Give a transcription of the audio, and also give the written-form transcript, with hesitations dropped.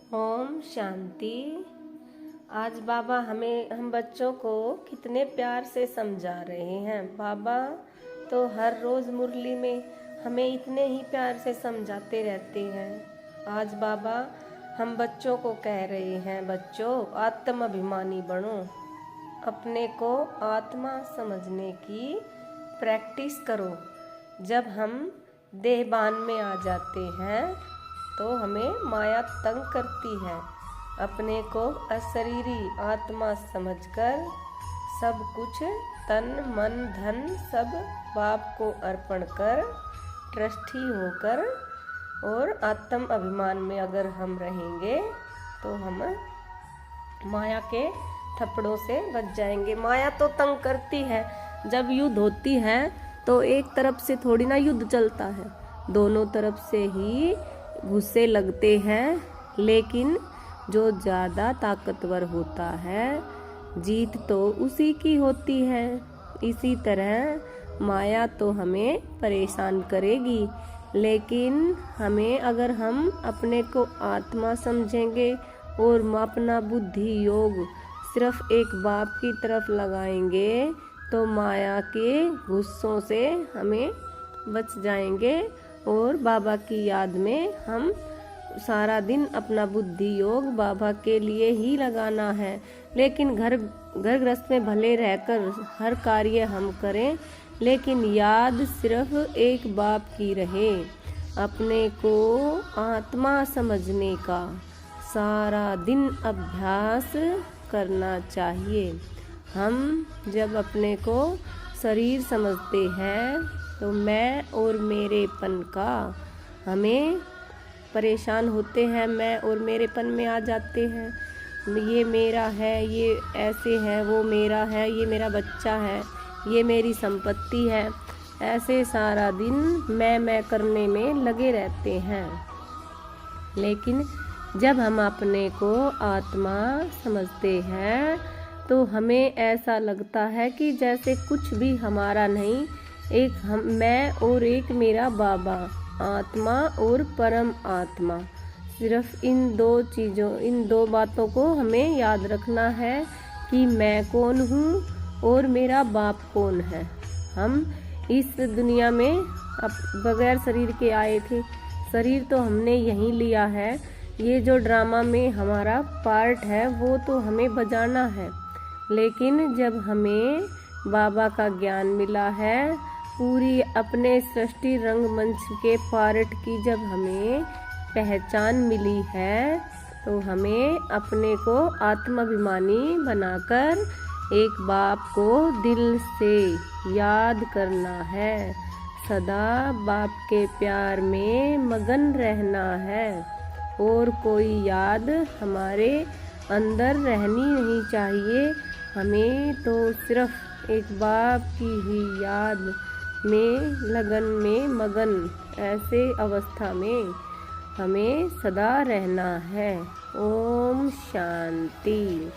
ओम शांति। आज बाबा हम बच्चों को कितने प्यार से समझा रहे हैं। बाबा तो हर रोज़ मुरली में हमें इतने ही प्यार से समझाते रहते हैं। आज बाबा हम बच्चों को कह रहे हैं, बच्चों आत्म अभिमानी बनो, अपने को आत्मा समझने की प्रैक्टिस करो। जब हम देहबान में आ जाते हैं तो हमें माया तंग करती है। अपने को अशरीरी आत्मा समझकर सब कुछ तन मन धन सब बाप को अर्पण कर ट्रस्टी होकर और आत्म अभिमान में अगर हम रहेंगे तो हम माया के थप्पड़ों से बच जाएंगे। माया तो तंग करती है। जब युद्ध होती है तो एक तरफ से थोड़ी ना युद्ध चलता है, दोनों तरफ से ही गुस्से लगते हैं, लेकिन जो ज़्यादा ताकतवर होता है जीत तो उसी की होती है। इसी तरह माया तो हमें परेशान करेगी, लेकिन हमें अगर हम अपने को आत्मा समझेंगे और अपना बुद्धि योग सिर्फ एक बाप की तरफ लगाएंगे तो माया के गुस्सों से हमें बच जाएंगे। और बाबा की याद में हम सारा दिन अपना बुद्धि योग बाबा के लिए ही लगाना है। लेकिन घर गृहस्थ में भले रहकर हर कार्य हम करें, लेकिन याद सिर्फ एक बाप की रहे। अपने को आत्मा समझने का सारा दिन अभ्यास करना चाहिए। हम जब अपने को शरीर समझते हैं तो मैं और मेरेपन का हमें परेशान होते हैं, मैं और मेरेपन में आ जाते हैं। ये मेरा है, ये ऐसे है, वो मेरा है, ये मेरा बच्चा है, ये मेरी संपत्ति है। ऐसे सारा दिन मैं करने में लगे रहते हैं। लेकिन जब हम अपने को आत्मा समझते हैं तो हमें ऐसा लगता है कि जैसे कुछ भी हमारा नहीं, एक मैं और एक मेरा बाबा, आत्मा और परम आत्मा। सिर्फ इन दो बातों को हमें याद रखना है कि मैं कौन हूँ और मेरा बाप कौन है। हम इस दुनिया में अब बगैर शरीर के आए थे, शरीर तो हमने यहीं लिया है। ये जो ड्रामा में हमारा पार्ट है वो तो हमें बजाना है। लेकिन जब हमें बाबा का ज्ञान मिला है, पूरी अपने सृष्टि रंगमंच के पार्ट की जब हमें पहचान मिली है, तो हमें अपने को आत्माभिमानी बनाकर एक बाप को दिल से याद करना है। सदा बाप के प्यार में मगन रहना है और कोई याद हमारे अंदर रहनी नहीं चाहिए। हमें तो सिर्फ एक बाप की ही याद में लगन में मगन ऐसे अवस्था में हमें सदा रहना है। ओम शांति।